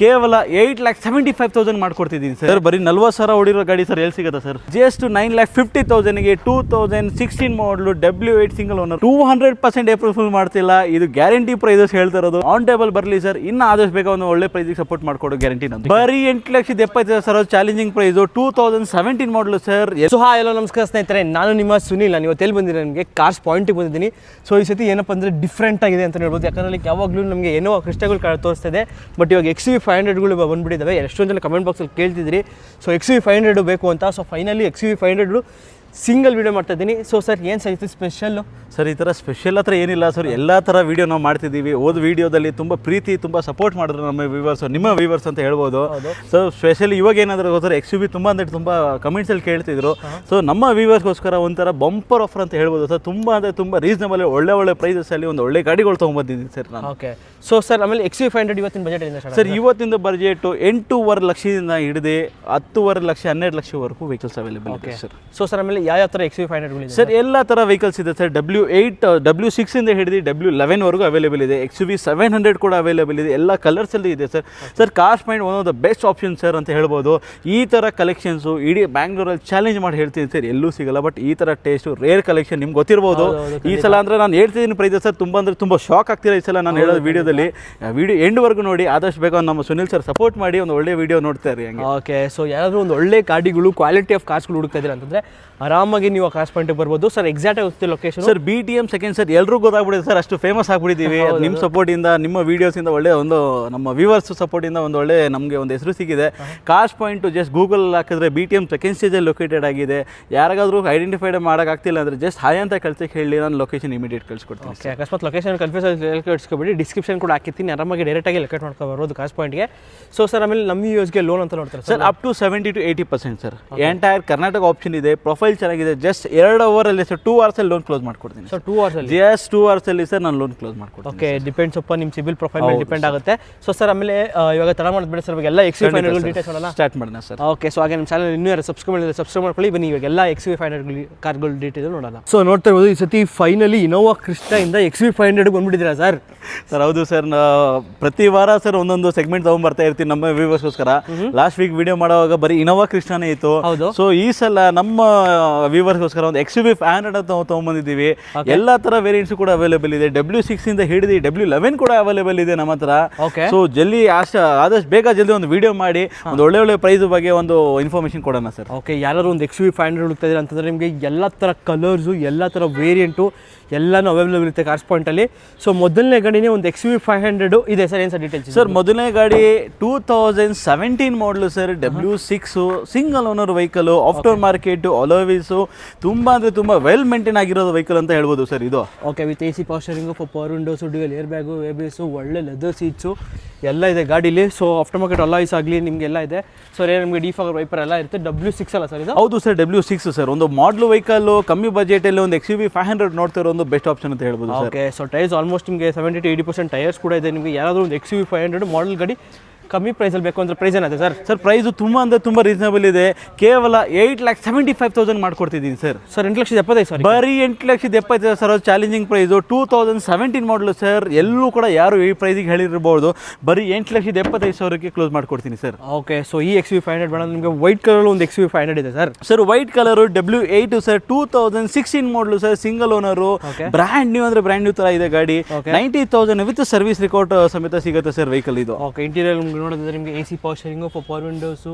ಕೇವಲ 8,75,000 ಮಾಡ್ಕೊಡ್ತಿದ್ದೀನಿ ಸರ್. ಬರೀ 40,000 ಹೊಡಿರೋ ಗಾಡಿ ಸರ್ ಎಲ್ಲಿ ಸಿಗುತ್ತೆ sir? Just 9,50,000ಗೆ 2016 model W8 single owner 200% April full ಮಾಡ್ತಿಲ್ಲ. ಇದು ಗ್ಯಾರಂಟಿ ಪ್ರೈಸಸ್ ಹೇಳ್ತಾ ಇರೋದು. ಆನ್ ಟೇಬಲ್ ಬರಲಿ ಸರ್, ಇನ್ನು ಆದಷ್ಟು ಬೇಗ ಒಂದು ಒಳ್ಳೆ ಪ್ರೈಸಿಗೆ ಸಪೋರ್ಟ್ ಮಾಡ್ಕೊಡೋ ಗ್ಯಾರಂಟಿ ನಂದು. ಬರೀ 8,70,000 challenging price 2017 model sir. So hi hello ನಮಸ್ಕಾರ ಸ್ನೇಹಿತರೆ, ನಾನು ನಿಮ್ಮ ಸುನಿಲ್. ನಾನು ಇವತ್ತು ಎಲ್ಲಿ ಬಂದಿದ್ದೀನಿ, ನನಗೆ ಕಾರ್ಸ್ ಪಾಯಿಂಟಿಗೆ ಬಂದಿದ್ದೀನಿ. ಸೊ ಈ ಸತಿ ಏನಪ್ಪ ಅಂದರೆ ಡಿಫ್ರೆಂಟ್ ಆಗಿದೆ ಅಂತ ಹೇಳ್ಬೋದು. ಯಾಕಂದರೆ ಯಾವಾಗಲೂ ನಮಗೆ ಏನೋ ಕೃಷ್ಣಗಳು ತೋರಿಸ್ತಾ ಇದೆ. ಬಟ್ ಇವಾಗ XUV 500ಗಳು ಬಂದುಬಿಟ್ಟಿದ್ದಾವೆ. ಎಷ್ಟೊಂದು ಜನ ಕಮೆಂಟ್ ಬಾಕ್ಸಲ್ಲಿ ಕೇಳ್ತಿದ್ರಿ ಸೊ XUV 500 ಬೇಕು ಅಂತ. So finally XUV 500 single video ಮಾಡ್ತಾ ಇದ್ದೀನಿ. ಸೊ ಸರ್ ಏನು ಸರ್ ಇದು ಸ್ಪೆಷಲ್ಲು? ಸರ್ ಈ ಥರ ಸ್ಪೆಷಲ್ ಹತ್ರ ಏನಿಲ್ಲ ಸರ್, ಎಲ್ಲ ಥರ ವೀಡಿಯೋ ನಾವು ಮಾಡ್ತಿದ್ದೀವಿ. ಓದ್ ವೀಡಿಯೋದಲ್ಲಿ ತುಂಬ ಪ್ರೀತಿ ತುಂಬ ಸಪೋರ್ಟ್ ಮಾಡಿದ್ರು ನಮ್ಮ ವ್ಯೂವರ್ಸ್, ನಿಮ್ಮ ವ್ಯೂವರ್ಸ್ ಅಂತ ಹೇಳ್ಬೋದು. ಸೊ ಸ್ಪೆಷಲಿ ಇವಾಗ ಏನಾದರೂ ಸರ್ XUV ತುಂಬ ಅಂದರೆ ತುಂಬ ಕಮೆಂಟ್ಸಲ್ಲಿ ಕೇಳ್ತಿದ್ರು. ಸೊ ನಮ್ಮ ವ್ಯೂವರ್ಸ್ಗೋಸ್ಕರ ಒಂಥರ ಬಂಪರ್ ಆಫರ್ ಅಂತ ಹೇಳ್ಬೋದು ಸರ್. ತುಂಬ ಅಂದರೆ ತುಂಬ ರೀಸನಬಲ್ ಒಳ್ಳೆ ಪ್ರೈಸಲ್ಲಿ ಒಂದು ಒಳ್ಳೆ ಗಾಡಿಗಳು ತೊಗೊಂಬಂದಿದ್ದೀನಿ ಸರ್ ನಾನು. ಓಕೆ ಸೊ ಸರ್ ಆಮೇಲೆ XUV 500 ಇವತ್ತಿನ ಬಜೆಟ್ ಇದೆ ಸರ್? ಇವತ್ತಿನ ಬಜೆಟು 8.5 ಲಕ್ಷದಿಂದ ಹಿಡಿದು 10.5 ಲಕ್ಷ 12 ಲಕ್ಷವರೆಗೂ ವೆಹಿಕಲ್ಸ್ ಅವೈಲೇಬಲ್ ಇದೆ ಸರ್. ಸೊ ಸರ್ ಆಮೇಲೆ ಯಾವ ಥರ XUV 500ಗಳು ಸರ್? ಎಲ್ಲ ಥರ ವೆಹಿಕಲ್ಸ್ ಇದೆ ಸರ್. W8 W6 ಇಂದ ಹಿಡಿದು W11 ವರೆಗೂ ಅವೈಲೇಬಲ್ ಇದೆ. XUV 700 ಕೂಡ ಅವೈಲೇಬಲ್ ಇದೆ. ಎಲ್ಲ ಕಲರ್ಸಲ್ಲಿ ಇದೆ sir. Sir cost point one of the best option sir ಅಂತ ಹೇಳ್ಬೋದು. ಈ ಥರ ಕಲೆಕ್ಷನ್ಸು ಇಡೀ ಬ್ಯಾಂಗ್ಳೂರಲ್ಲಿ ಚಾಲೆಂಜ್ ಮಾಡಿ ಹೇಳ್ತೀನಿ ಸರ್, ಎಲ್ಲೂ ಸಿಗಲ್ಲ. ಬಟ್ ಈ ಥರ ಟೇಸ್ಟು ರೇರ್ ಕಲೆಕ್ಷನ್ ನಿಮ್ಗೆ ಗೊತ್ತಿರ್ಬೋದು. ಈ ಸಲ ಅಂದರೆ ನಾನು ಹೇಳ್ತಿದ್ದೀನಿ ಪ್ರೈಸ್ ಸರ್, ತುಂಬ ಅಂದರೆ ತುಂಬ ಶಾಕ್ ಆಗ್ತೀರಾ ಈ ಸಲ ನಾನು ಹೇಳೋದು ವೀಡಿಯೋದಲ್ಲಿ. ವಿಡಿಯೋ ಎಂಡ್ವರೆಗೂ ನೋಡಿ, ಆದಷ್ಟು ಬೇಗ ನಮ್ಮ ಸುನಿಲ್ ಸರ್ ಸಪೋರ್ಟ್ ಮಾಡಿ ಒಂದು ಒಳ್ಳೆ ವೀಡಿಯೋ ನೋಡ್ತಾ ಇರಿ ಹಂಗೆ. ಓಕೆ ಸೊ ಯಾರಾದರೂ ಒಂದು ಒಳ್ಳೆ ಗಾಡಿಗಳು ಕ್ವಾಲಿಟಿ ಆಫ್ ಕಾರ್ಸ್ಗಳು ಹುಡುಕ್ತಾ ಇದ್ದೀರಾ ಅಂತಂದರೆ ಆರಾಮಾಗಿ ನೀವು ಕಾರ್ಸ್ ಪಾಯಿಂಟಿಗೆ ಬರ್ಬೋದು ಸರ್. ಎಕ್ಸಾಕ್ಟ್ ಆಗಿ location sir BTM second sir. ಎಲ್ಲರೂ ಗೊತ್ತಾಗ್ಬಿಟ್ಟಿದೆ ಸರ್, ಅಷ್ಟು ಫೇಮಸ್ ಆಗ್ಬಿಟ್ಟಿದ್ದೀವಿ. ನಿಮ್ಮ ಸಪೋರ್ಟಿಂದ, ನಿಮ್ಮ ವೀಡಿಯೋಸಿಂದ ಒಳ್ಳೆ ಒಂದು ನಮ್ಮ ವ್ಯೂವರ್ಸ್ ಸಪೋರ್ಟಿಂದ ಒಂದು ಒಳ್ಳೆ ನಮಗೆ ಒಂದು ಹೆಸರು ಸಿಕ್ಕಿದೆ. ಕಾರ್ಸ್ ಪಾಯಿಂಟು ಜಸ್ಟ್ ಗೂಗಲ್ ಹಾಕಿದ್ರೆ BTM ಸೆಕೆಂಡ್ ಸ್ಟೇಜಲ್ಲಿ ಲೊಕೇಟೆಡ್ ಆಗಿದೆ. ಯಾರಿಗಾದ್ರೂ ಐಡೆಂಟಿಫೈಡ್ ಮಾಡೋಕ್ಕಾಗ್ತಿಲ್ಲ ಅಂದರೆ ಜಸ್ಟ್ ಹಾಯ್ ಅಂತ ಕಳ್ಸಕ್ಕೆ ಹೇಳಿ, ನಾನು ಲೊಕೇಶನ್ ಇಮಿಡಿಯೇಟ್ ಕಳಿಸ್ಕೊಡ್ತೀನಿ. ಓಕೆ, ಅಕಸ್ಮಾತ್ ಲೊಕೇಶನ್ ಕನ್ಫ್ಯೂಸ್ ಕಳಿಸ್ಕೊಬೇಡಿ, ಡಿಸ್ಕ್ರಿಪ್ಷನ್ ಕೂಡ ಹಾಕಿರ್ತೀನಿ. ಆರಾಮಾಗಿ ಡೈರೆಕ್ಟಾಗಿ ಲೊಕೇಟ್ ಮಾಡ್ಕೊಬರೋದು ಕಾರ್ಸ್ ಪಾಯಿಂಟ್ಗೆ. ಸೊ ಸರ್ ಆಮೇಲೆ ನಮ್ಮ ಯೂಸ್ಗೆ ಲೋನ್ ಅಂತ ನೋಡ್ತಾರೆ sir up to 70 to 80% sir. Entire Karnataka option ಇದೆ. ಪ್ರೊಫೈಲ್ ಚೆನ್ನಾಗಿದೆ. ಜಸ್ಟ್ 2 ಅವರಲ್ಲಿ ಸರ್ 2 ಅವರ್ಸಲ್ಲಿ ಲೋನ್ ಕ್ಲೋಸ್ ಮಾಡ್ಕೊಡ್ತೀನಿ ಸರ್. 2 ಅವರ್ಸಲ್ಲಿ ಜಸ್ಟ್ 2 ಅವರ್ಸಲ್ಲಿ ಸರ್ ನಾನು ಲೋನ್ ಕ್ಲೋಸ್ ಮಾಡ್ಕೊಡ್ತೀನಿ. ಓಕೆ, ಡಿಪೆಂಡ್ಸ್ ಅಪ್ಪ ನಿಮ್ಮ ಸಿಬಿಲ್ ಪ್ರೊಫೈಲ್ ಮೇಲೆ ಡಿಪೆಂಡ್ ಆಗುತ್ತೆ. ಸೊ ಸರ್ ಆಮೇಲೆ ಇವಾಗ ತಡ ಮಾಡಿದ್ಬೇಡಿ ಸರ್, ಇವಾಗೆಲ್ಲ XUV 500 ಡೀಟೇಲ್ಸ್ ನೋಡೋಣ. ಸ್ಟಾರ್ಟ್ ಮಾಡೋಣ ಸರ್. ಓಕೆ, ಸೊ ಹಾಗೆ ನಮ್ಮ ಚಾನಲ್ ಇನ್ನೂ ಯಾರು ಸಬ್ಸ್ಕ್ರೈಬ್ ಮಾಡ್ಕೊಳ್ಳಿ. ಬನ್ನಿ ಇವಾಗೆಲ್ಲ XUV 500 ಕಾರ್ಗಳು ಡೀಟೇಲ್ ನೋಡೋಣ. ಸೊ ನೋಡ್ತಾ ಇರ್ಬೋದು, ಈ ಸತಿ ಫೈನಲಿ ಇನೋವಾ ಕ್ರಿಸ್ಟಾ ಇಂದ XUV 500 ಬಂದ್ಬಿಟ್ಟಿದ್ದೀರಾ ಸರ್? ಸರ್ ಹೌದು ಸರ್. ಪ್ರತಿ ವಾರ ಸರ್ ಒಂದೊಂದು ಸೆಗ್ಮೆಂಟ್ ತೊಗೊಂಡ್ಬರ್ತಾ ಇರ್ತೀನಿ ನಮ್ಮ ವ್ಯೂವರ್ಸ್ಗೋಸ್ಕರ. ಲಾಸ್ಟ್ ವೀಕ್ ವಿಡಿಯೋ ಮಾಡುವಾಗ ಬರೀ ಇನೋವಾ ಕ್ರಿಸ್ಟಾನೇ ಇತ್ತು. ಸೊ ಈ ಸಲ ನಮ್ಮ ವ್ಯೂವರ್ಸ್ಗೋಸ್ಕರ ಒಂದು XUV 500 ತೊಗೊಂಬಂದಿದ್ದೀವಿ. ಎಲ್ಲ ಥರ ವೇರಿಯಂಟ್ಸ್ ಕೂಡ ಅವೈಲೇಬಲ್ ಇದೆ. W6 ಇಂದ ಹಿಡಿದು W11 ಕೂಡ ಅವೈಲೇಬಲ್ ಇದೆ ನಮ್ಮ ಹತ್ರ. ಸೊ ಜಲ್ದಿ ಆದಷ್ಟು ಬೇಗ ಜಲ್ದಿ ಒಂದು ವಿಡಿಯೋ ಮಾಡಿ ಒಂದು ಒಳ್ಳೆ ಪ್ರೈಸ್ ಬಗ್ಗೆ ಒಂದು ಇನ್ಫಾರ್ಮೇಷನ್ ಕೊಡೋಣ ಸರ್. ಓಕೆ, ಯಾರು ಒಂದು XUV 500 ಹುಡುಕ್ತಾ ಇದ್ದೀರಾ ಅಂತಂದರೆ ನಿಮಗೆ ಎಲ್ಲ ಥರ ಕಲರ್ಸು, ಎಲ್ಲ ಥರ ವೇರಿಯಂಟು ಎಲ್ಲನೂ ಅವೈಲೇಬಲ್ ಇರುತ್ತೆ ಕಾರ್ಸ್ ಪಾಯಿಂಟಲ್ಲಿ. ಸೊ ಮೊದಲನೇ ಗಾಡಿನೇ ಒಂದು XUV 500 ಇದೆ ಸರ್. ಏನು ಸರ್ ಡೀಟೇಲ್ಸ್? ಸರ್ ಮೊದಲನೇ ಗಾಡಿ 2017 model sir. W6 single owner vehicle, after market, ಅಲೋವಿಸು, ತುಂಬ ಅಂದರೆ ತುಂಬ ವೆಲ್ ಮೇಂಟೈನ್ ಆಗಿರೋದು ವೆಹಿಕಲ್ ಅಂತ ಹೇಳ್ಬೋದು ಸರ್ ಇದು. Okay, with AC power steering, power windows, dual air bag, ABS, ಒಳ್ಳೆ ಲೆದರ್ ಸೀಟ್ಸು ಎಲ್ಲ ಇದೆ ಗಾಡೀಲಿ. ಸೊ ಆಫ್ಟರ್ ಮಾರ್ಕೆಟ್ ಅಲಾಯ್ಸ್ ಆಗಲಿ ನಿಮಗೆಲ್ಲ ಇದೆ. ಸೊ ನಿಮಗೆ ಡಿಫಾಗರ್ ವೈಪರ್ ಎಲ್ಲ ಇರುತ್ತೆ. W6 ಅಲ್ಲ ಸರ್ ಇದು? ಹೌದು ಸರ್, W6 ಸರ್. ಒಂದು ಮಾಡಲ್ ವೆಹಿಕಲ್, ಕಮ್ಮಿ ಬಜೆಟಲ್ಲಿ ಒಂದು XUV 500 ನೋಡ್ತಿರೋ ಒಂದು ಬೆಸ್ಟ್ ಆಪ್ಷನ್ ಅಂತ ಹೇಳ್ಬೋದು. ಓಕೆ, ಸೊ ಟೈರ್ಸ್ ಆಲ್ಮೋಸ್ಟ್ ನಿಮಗೆ 70 to 80% ಟೈರ್ಸ್ ಕೂಡ ಇದೆ. ನಿಮಗೆ ಯಾರಾದರೂ ಒಂದು XUV 500 ಮಾಡಲ್ ಗಾಡಿ ಕಮ್ಮಿ ಪ್ರೈಸಲ್ಲಿ ಬೇಕು ಅಂದರೆ ಪ್ರೈಸ್ ಏನಾಗುತ್ತೆ ಸರ್? ಸರ್ ಪ್ರೈಸು ತುಂಬ ಅಂದರೆ ತುಂಬ ರೀಸನಬಲ್ ಇದೆ. ಕೇವಲ 8,75,000 ಮಾಡ್ಕೊಡ್ತಿದ್ದೀನಿ ಸರ್. ಸರ್ 8,70,000 ಬರೀ 8,70,000 ಚಾಲೆಂಜಿಂಗ್ ಪ್ರೈಸು. 2017 model sir. ಎಲ್ಲೂ ಕೂಡ ಯಾರು ಈ ಪ್ರೈಸಿಗೆ ಹೇಳಿರ್ಬೋದು. ಬರೀ 8,70,000ಕ್ಕೆ ಕ್ಲೋಸ್ ಮಾಡ್ಕೊಡ್ತೀನಿ ಸರ್. ಓಕೆ, ಸೊ ಈ XUV 500 ಬೇಡ ನಿಮಗೆ ವೈಟ್ ಕಲರ್ ಒಂದು XUV 500 ಇದೆ sir. Sir white colour W8 sir. 2016 model sir. Single owner, brand new ಅಂದರೆ ಬ್ರ್ಯಾಂಡ್ ನ್ಯೂ ಥರ ಇದೆ ಗಾಡಿ. 90,000 ವಿತ್ ಸರ್ವಿಸ್ ರಿಕಾರ್ಡ್ ಸಮೇತ ಸಿಗುತ್ತೆ ಸರ್ ವೆಹಿಕಲ್ ಇದು. ಓಕೆ, ಇಂಟೀರಿಯರ್ ನೋಡೋದಾದ್ರೆ ನಿಮಗೆ AC power steering, power windows,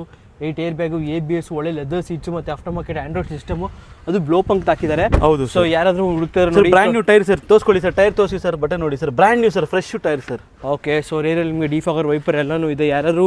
8 air bag, ABS, ಒಳ್ಳೆ ಲೆದರ್ ಸೀಟ್ಸು ಮತ್ತು ಆಫ್ಟರ್ ಮಾರ್ಕೆಟ್ ಆಂಡ್ರಾಯ್ಡ್ ಸಿಸ್ಟಮು, ಅದು ಬ್ಲೋ ಪಂಕ್ ಹಾಕಿದ್ದಾರೆ. ಹೌದು. ಸೊ ಯಾರಾದರೂ ಹುಡುಕ್ತಾರೆ ನೋಡಿ, ಬ್ರ್ಯಾಂಡ್ ನ್ಯೂ ಟೈರ್ ಸರ್. ತೋರಿಸ್ಕೊಳ್ಳಿ ಸರ್, ಟೈರ್ ತೋರಿಸಿ ಸರ್, ಬಟನ್ ನೋಡಿ sir, brand new sir, fresh tyre sir. Okay, so ರೇರಲ್ಲಿ ನಿಮಗೆ ಡಿಫಾಗರ್ ವೈಪರ್ ಎಲ್ಲನೂ ಇದೆ. ಯಾರಾದರೂ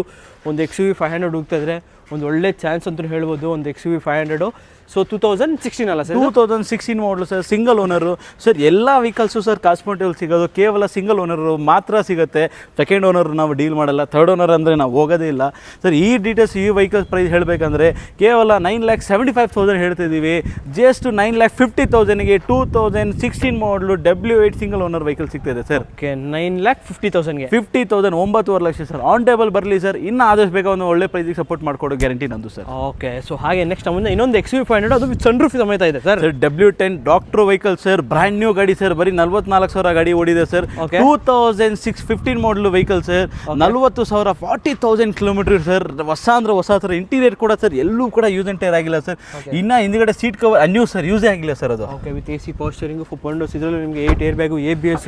ಒಂದು XUV 500 ಹುಡುಕ್ತಾ ಇದ್ರೆ ಒಂದು ಒಳ್ಳೆ ಚಾನ್ಸ್ ಅಂತ ಹೇಳ್ಬೋದು. ಒಂದು XUV 500. ಸೊ 2016 ಅಲ್ಲ sir? 2016 model sir. Single owner sir. ಎಲ್ಲ ವೆಹಿಕಲ್ಸು ಸರ್ ಕಾಸ್ಮೆಟಿಕಲ್ಲಿ ಸಿಗೋದು ಕೇವಲ ಸಿಂಗಲ್ ಓನರು ಮಾತ್ರ ಸಿಗುತ್ತೆ. ಸೆಕೆಂಡ್ ಓನರ್ ನಾವು ಡೀಲ್ ಮಾಡಲ್ಲ. ಥರ್ಡ್ ಓನರ್ ಅಂದರೆ ನಾವು ಹೋಗೋದೇ ಇಲ್ಲ ಸರ್. ಈ ಡೀಟೇಲ್ಸ್, ಈ ವೆಹಿಕಲ್ಸ್ ಪ್ರೈಸ್ ಹೇಳಬೇಕಂದ್ರೆ ಕೇವಲ 9,75,000 ಹೇಳ್ತಿದ್ದೀವಿ. Just 9,50,000ಗೆ 2016 model W8 single owner vehicle ಸಿಗ್ತಿದೆ ಸರ್. ಓಕೆ, 9,50,000ಗೆ 50,000 9.5 ಲಕ್ಷ ಸರ್. ಆನ್ ಟೇಬಲ್ ಬರಲಿ ಸರ್, ಇನ್ನು ಆದಷ್ಟು ಬೇಗ ಒಂದು ಒಳ್ಳೆ ಪ್ರೈಸಿಗೆ ಸಪೋರ್ಟ್ ಮಾಡ್ಕೊಡೋ ಕೊಡೋ ಗ್ಯಾರಂಟಿ ನಂದು ಸರ್. ಓಕೆ, ಸೊ ಹಾಗೆ ನೆಕ್ಸ್ಟ್ ಮುಂದೆ ಇನ್ನೊಂದು XUV500 ಅದು ವಿತ್ ಸನ್ ರೂಫ್ ಸಮೇತ ಇದೆ sir. W10 doctor vehicle sir, brand new ಗಾಡಿ ಸರ್, ಬರೀ 44,000 ಗಾಡಿ ಓಡಿದೆ ಸರ್. 2015 ಮಾಡಲ್ ವೆಹಿಕಲ್ ಸರ್, 40,000 40,000 ಕಿಲೋಮೀಟರ್ ಸರ್. ಹೊಸ ಅಂದ್ರೆ ಹೊಸ ಥರ ಇಂಟೀರಿಯರ್ ಕೂಡ ಸರ್, ಎಲ್ಲೂ ಕೂಡ ಯೂಸ್ ಅಂಡ್ ಟೈರ್ ಆಗಿಲ್ಲ ಸರ್. ಇನ್ನು ಹಿಂದ್ಗಡೆ ಸೀಟ್ ಕವರ್ ಅನ್ಯೂ ಸರ್, ಯೂಸೇ ಆಗಿಲ್ಲ ಸರ್ ಅದು. Okay, with AC power steering, 4 windows, ಇದರಲ್ಲಿ ನಿಮಗೆ 8 air bag, ABS.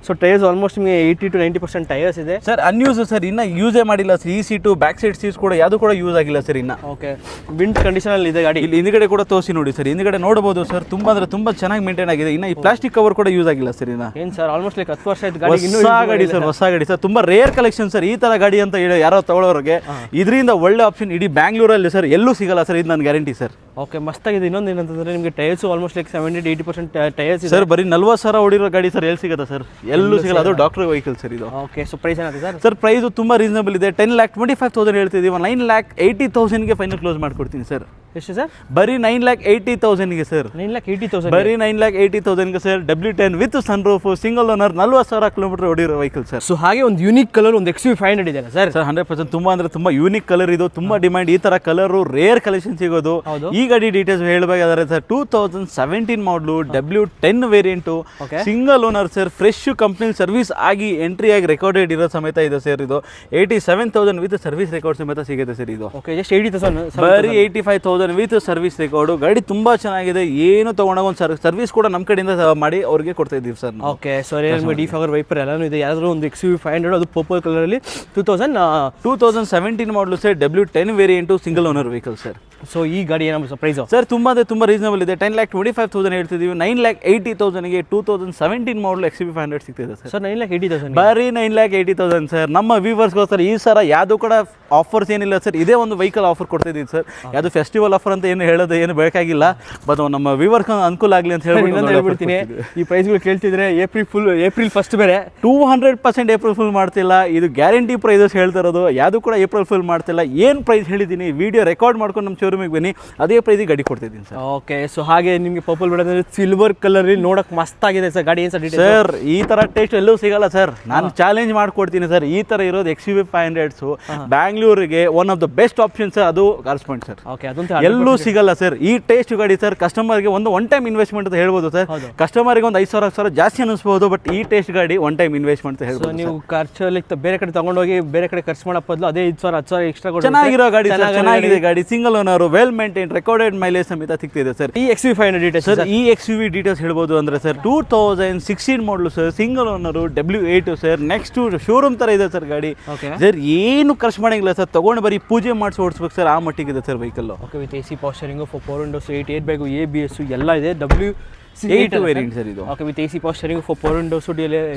So tyres almost ನಿಮಗೆ 80 to 90% ಟೈರ್ಸ್ ಇದೆ ಸರ್. ಅನ್ಯೂಸ್ ಸರ್, ಇನ್ನು ಯೂಸೇ ಮಾಡಿಲ್ಲ ಸರ್. ಈ ಸೀಟು ಬ್ಯಾಕ್ ಸೈಡ್ ಸೀಟ್ಸ್ ಕೂಡ ಯಾವುದು ಕೂಡ ಯೂಸ್ ಆಗಿಲ್ಲ ಸರ್ ಇನ್ನು. ಓಕೆ, ವಿಂಟ್ ಕಂಡೀಷನಲ್ಲಿ ಇದೆ ಗಾಡಿ. ಇಲ್ಲಿ ಹಿಂದ್ಗಡೆ ಕೂಡ ತೋರಿಸಿ ನೋಡಿ ಸರ್, ಹಿಂದ್ಗಡೆ ನೋಡಬಹುದು ಸರ್, ತುಂಬ ಅಂದ್ರೆ ತುಂಬ ಚೆನ್ನಾಗಿ ಮೇಂಟೈನ್ ಆಗಿದೆ. ಇನ್ನು ಈ ಪ್ಲಾಸ್ಟಿಕ್ ಕವರ್ ಕೂಡ ಯೂಸ್ ಆಗಿಲ್ಲ ಸರ್ ಇನ್ನು. ಏನು ಸರ್, ಆಲ್ಮೋಸ್ಟ್ ಲೈಕ್ 10 ವರ್ಷ ಆಯ್ತು ಗಾಡಿ. ಹೊಸ ಗಾಡಿ ಸರ್, ಹೊಸ ಗಾಡಿ ಸರ್, ತುಂಬ ರೇರ್ ಕಲೆಕ್ಷನ್ ಸರ್. ಈ ಥರ ಗಾಡಿ ಅಂತ ಹೇಳಿ ಯಾರೋ ತಗೊಳ್ಳೋರಿಗೆ ಇದರಿಂದ ಒಳ್ಳೆ ಆಪ್ಷನ್ ಇಡೀ ಬ್ಯಾಂಗ್ಳೂರಲ್ಲಿ ಸರ್ ಎಲ್ಲೂ ಸಿಗಲ್ಲ ಸರ್, ಇದು ನನ್ನ ಗ್ಯಾರಂಟಿ ಸರ್. ಓಕೆ, ಮಸ್ತಾಗಿದೆ. ಇನ್ನೊಂದು ಏನಂತಂದ್ರೆ ನಿಮಗೆ ಟೈರ್ಸು ಆಲ್ಮೋಸ್ಟ್ ಲೈಕ್ 70-80% ಟೈರ್ಸ್ ಇದೆ ಸರ್. ಬರೀ 40,000 ಓಡಿರೋ ಗಾಡಿ ಸರ್, ಎಲ್ಲಿ ಸಿಗುತ್ತೆ ಸರ್? ಎಲ್ಲೂ ಸಿಗಲ್ಲ. ಅದು ಡಾಕ್ಟರ್ ವೆಹಿಕಲ್ ಸರ್ ಇದು. ಓಕೆ, ಸೊ ಪ್ರೈಸ್ ಏನಾಗುತ್ತೆ ಸರ್? ಸರ್ ಪ್ರೈಸು ತುಂಬ ರೀಸನಬಲ್ ಇದೆ. 10,25,000 ಹೇಳ್ತಿದ್ದೀವಿ. 9,80,000ಗೆ ಫೈನಲ್ ಕ್ಲೋಸ್ ಮಾಡ್ಕೊಡ್ತೀನಿ ಸರ್. ಎಷ್ಟು ಸರ್? ಬರೀ 9,80,000ಗೆ ಸರ್. 9,80,000 ಬರೀ 9,80,000ಗೆ sir. W10 with sun roof, single owner, 40,000 kilometre ಓಡಿರೋ ವೆಹಿಕಲ್ ಸರ್. ಸೊ ಹಾಗೆ ಒಂದು ಯೂನಿಕ್ ಕಲರ್ ಒಂದು XUV500 ಇದೆ ಸರ್. ಸರ್ 100% ತುಂಬ ಅಂದರೆ ತುಂಬ ಯೂನಿಕ್ ಕಲರ್ ಇದು. ತುಂಬ ಡಿಮ್ಯಾಂಡ್ ಈ ಥರ ಕಲರು, ರೇರ್ ಕಲೆಕ್ಷನ್ ಸಿಗೋದು. ಈ ಗಾಡಿ ಡೀಟೇಲ್ಸ್ ಹೇಳಬೇಕಾದ್ರೆ ಸರ್, 2017 ಮಾಡಲು, W10 variant, single owner sir, fresh company service ಆಗಿ ಎಂಟ್ರಿ ಆಗಿ ರೆಕಾರ್ಡೆಡ್ ಇರೋ ಸಮೇತ ಇದೆ ಸರ್ ಇದು. 87,000 ವಿತ್ ಸರ್ವಿಸ್ ರೆಕಾರ್ಡ್ ಸಮೇತ ಸಿಗುತ್ತೆ ಸರ್ ಇದು. ಓಕೆ, ಜಸ್ಟ್ 80,000 ಬರೀ 85,000 ವಿತ್ ಸರ್ವಿಸ್ ರೆಕಾರ್ಡು. ಗಾಡಿ ತುಂಬ ಚೆನ್ನಾಗಿದೆ. ಏನು ತೊಗೊಂಡಾಗ ಒಂದು ಸರ್ವಿಸ್ ಕೂಡ ನಮ್ಮ ಕಡೆಯಿಂದ ಮಾಡಿ ಅವ್ರಿಗೆ ಕೊಡ್ತಾ ಇದ್ದೀವಿ sir. Okay, so defogger wiper ಎಲ್ಲನೂ ಇದೆ. ಯಾರಾದರೂ ಒಂದು XUV500 ಅದು ಪರ್ಪಲ್ ಕಲರಲ್ಲಿ 2017 model sir, W10 variant, single owner vehicle sir. So ಈ ಗಾಡಿ ಏನೋ ಪ್ರೈಸ್ ಸರ್ ತುಂಬ ಅಂದರೆ ತುಂಬ ರೀಸನಬಲ್ ಇದೆ. 10,25,000 ಹೇಳ್ತಿದ್ದೀವಿ. 9,80,000ಗೆ 2017 ಮಾಡಲು XUV500 ಸಿಗ್ತಿದೆ ಸರ್. 9,80,000 ಬರೀ 9,80,000 ಸರ್. ನಮ್ಮ ವ್ಯೂವರ್ಸ್ಗೋಸ್ಕರ ಈ ಸರ ಯಾವುದು ಕೂಡ ಆಫರ್ಸ್ ಏನಿಲ್ಲ ಸರ್, ಇದೇ ಒಂದು ವೆಹಿಕಲ್ ಆಫರ್ ಕೊಡ್ತಿದ್ದೀವಿ ಸರ್. ಯಾವುದು ಫೆಸ್ಟಿವಲ್ ಆಫರ್ ಅಂತ ಏನು ಹೇಳೋದು ಏನು ಬೇಕಾಗಿಲ್ಲ, ಬಟ್ ನಮ್ಮ ವ್ಯೂವರ್ಸ್ ಅನುಕೂಲ ಆಗಲಿ ಅಂತ ಹೇಳ್ಬಿಡ್ತೀನಿ. ಈ ಪ್ರೈಸ್ಗಳು ಕೇಳ್ತಿದ್ರೆ ಏಪ್ರಿಲ್ 1 ಬೇರೆ 200% ಏಪ್ರಿಲ್ ಫುಲ್ ಮಾಡ್ತಿಲ್ಲ. ಇದು ಗ್ಯಾರಂಟಿ ಪ್ರೈಸಸ್ ಹೇಳ್ತಾ ಇರೋದು, ಯಾವುದು ಕೂಡ ಏಪ್ರಿಲ್ ಫುಲ್ ಮಾಡ್ತಿಲ್ಲ. ಏನು ಪ್ರೈಸ್ ಹೇಳಿದ್ದೀನಿ, ವಿಡಿಯೋ ರೆಕಾರ್ಡ್ ಮಾಡ್ಕೊಂಡು ನಮ್ಮ ಶೋರೂಮಿಗೆ ಬನ್ನಿ, ಅದೇ ಪ್ರೈಸಿಗೆ ಗಾಡಿ ಕೊಡ್ತಿದ್ದೀನಿ ಸರ್. ಓಕೆ, ಸೊ ಹಾಗೆ ನಿಮಗೆ ಪರ್ಪಲ್ ಬಿಡೋದ್ರೆ ಸಿಲ್ವರ್ ಕಲರ್ ನೋಡಕ್ ಮಸ್ತ್ ಆಗಿದೆ ಸರ್ ಗಾಡಿ. ಏನು ಸರ್, ಈ ತರ ಟೇಸ್ಟ್ ಎಲ್ಲೂ ಸಿಗಲ್ಲ ಸರ್. ನಾನು ಚಾಲೆಂಜ್ ಮಾಡ್ಕೊಡ್ತೀನಿ ಸರ್. ಈ ತರ ಇರೋದು XUV500 ಬ್ಯಾಂಗ್ಳೂರಿಗೆ one of the best option sir. ಅದು ಕಾರ್ಸ್ ಪಾಯಿಂಟ್ ಸರ್. ಓಕೆ, ಅದಂತ ಎಲ್ಲೂ ಸಿಗಲ್ಲ ಸರ್. ಈ ಟೇಸ್ಟ್ ಗಾಡಿ ಸರ್, ಕಸ್ಟಮರ್ಗೆ ಒನ್ ಟೈಮ್ ಇನ್ವೆಸ್ಟ್ಮೆಂಟ್ ಅಂತ ಹೇಳ್ಬೋದು ಸರ್. ಕಸ್ಟಮರ್ಗೆ ಒಂದು 5,000 ಜಾಸ್ತಿ ಅನಿಸ್ಬೋದು, ಬಟ್ ಈ ಟೇಸ್ಟ್ ಗಾಡಿ ಒನ್ ಟೈಮ್ ಇನ್ವೆಸ್ಟ್ಮೆಂಟ್ ಅಂತ ಹೇಳ್ಬೋದು. ನೀವು ಖರ್ಚು ಬೇರೆ ಕಡೆ ತಗೊಂಡೋಗಿ ಬೇರೆ ಕಡೆ ಖರ್ಚು ಮಾಡೋ ಬದಲು ಅದೇ 5,000 10,000 ಎಕ್ಸ್ಟ್ರಾ ಚೆನ್ನಾಗಿರೋ ಗಾಡಿ, ಚೆನ್ನಾಗಿದೆ ಗಾಡಿ, single owner, well maintain, recorded mileage ಸಮೇತ ಸಿಗ್ತಿದೆ ಸರ್. ಈ XUV500 ಡೀಟೇಲ್ಸ್ ಸರ್, ಈ XUV ಡೀಟೇಲ್ಸ್ ಹೇಳ್ಬೋದು ಅಂದ್ರೆ sir, 2016 model sir, single owner, W8 sir. Next showroom ತರ ಇದೆ ಸರ್ ಗಾಡಿ. ಸರ್ ಏನು ಖರ್ಚು ಮಾಡಂಗಿಲ್ಲ ಸರ್, ತಗೊಂಡು ಬರೀ ಪೂಜೆ ಮಾಡಿಸಿ ಓಡಿಸ್ಬೇಕು ಸರ್, ಆ ಮಟ್ಟಿಗಿದೆ sir vehicle. Okay, with AC power steering, 4 windows, 8 air bag, ABS ಎಲ್ಲ ಇದೆ. W8 ವೇರಿಯಂಟ್ ಸರ್ ಇದು. Okay, with AC power steering, 4 windows,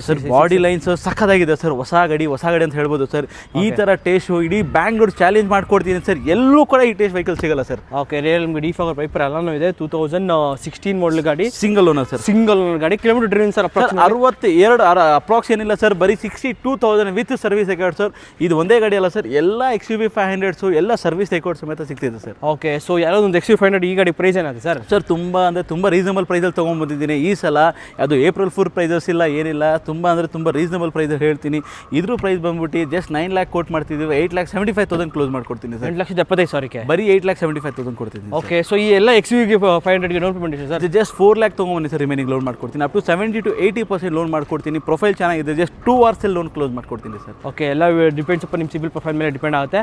sir body lines ಸಖತ್ತಾಗಿದೆ ಸರ್. ಹೊಸ ಗಾಡಿ ಅಂತ ಹೇಳ್ಬೋದು ಸರ್. ಈ ತರ ಟೇಸ್ಟ್ ಇಡೀ ಬ್ಯಾಂಗ್ಳೂರ್ ಚಾಲೆಂಜ್ ಮಾಡ್ಕೊಡ್ತೀನಿ ಸರ್. ಎಲ್ಲೂ ಕೂಡ ಈ ಟೇಸ್ಟ್ ವೆಹಿಕಲ್ ಸಿಗಲ್ಲ ಸರ್. ಓಕೆ, ರಿಯಲ್ ನಿಮಗೆ ಡಿಫಾಗರ್ ವೈಪರ್ ಎಲ್ಲನೂ ಇದೆ. 2016 ಮಾಡಲ್ ಗಾಡಿ, single owner sir. Single owner ಗಾಡಿ. ಕಿಲೋಮೀಟರ್ ಡ್ರಿವನ್ ಸರ್ 62 ಅಪ್ರಾಕ್ಸ್ ಏನಿಲ್ಲ ಸರ್. ಬರೀ 62,000 ವಿತ್ ಸರ್ವಿಸ್ ರೆಕಾರ್ಡ್ ಸರ್. ಇದು ಒಂದೇ ಗಾಡಿ ಅಲ್ಲ ಸರ್, ಎಲ್ಲ XUV500 ಎಲ್ಲ ಸರ್ವಿಸ್ ರೆಕಾರ್ಡ್ ಸಮೇತ ಸಿಗ್ತಿದೆ ಸರ್. ಓಕೆ, ಸೊ ಯಾವ್ದೋ ಒಂದು XUV500 ಈ ಗಾಡಿ ಪ್ರೈಸ್ ಏನಾಗುತ್ತೆ ಸರ್? ಸರ್ ತುಂಬ ಅಂದರೆ ತುಂಬ ರೀಸನಬಲ್ ಪ್ರೈಸಲ್ಲಿ ತೊಗೊಂಡ್ಬಂದಿದ್ದೀನಿ ಈ ಸಲ. ಅದು ಏಪ್ರಿಲ್ ಫುಲ್ ಪ್ರೈಸಸ್ ಇಲ್ಲ, ಏನಿಲ್ಲ. ತುಂಬ ಅಂದರೆ ತುಂಬ ರೀಸನಬಲ್ ಪ್ರೈಸಲ್ಲಿ ಹೇಳ್ತೀನಿ. ಇದ್ರ ಪ್ರೈಸ್ ಬಂದ್ಬಿಟ್ಟು ಜಸ್ಟ್ 9 lakh ಕೋಟ್ ಮಾಡ್ತಿದ್ದೀವಿ. 8,75,000 ಕ್ಲೋಸ್ ಮಾಡ್ಕೊಡ್ತೀನಿ ಸರ್. 8,75,000 ಬರೀ 8,75,000 ಕೊಡ್ತೀನಿ. ಓಕೆ, ಸೊ ಈ ಎಲ್ಲ XUV500ಗೆ ಡೌನ್ ಪೇಮೆಂಟ್ ಇದೆ ಸರ್? ಜಸ್ಟ್ 4 lakh ತೊಗೊಂಬನ್ನಿ ಸರ್, ರಿಮೈನಿಂಗ್ ಲೋನ್ ಮಾಡ್ಕೊಡ್ತೀನಿ. ಅಪ್ ಟು 70 to 80% ಲೋನ್ ಮಾಡ್ಕೊಡ್ತೀನಿ. ಪ್ರೊಫೈಲ್ ಚೆನ್ನಾಗಿದೆ, ಜಸ್ಟ್ 2 hours ಲೋನ್ ಕ್ಲೋಸ್ ಮಾಡ್ಕೊಡ್ತೀನಿ ಸರ್. ಓಕೆ, ಎಲ್ಲ ಡಿಪೆಂಡ್ಸ್ ಅಪ್ಪ ನಿಮ್ಮ ಸಿಬಿಲ್ ಪ್ರೊಫೈಲ್ ಮೇಲೆ ಡಿಪೆಂಡ್ ಆಗುತ್ತೆ.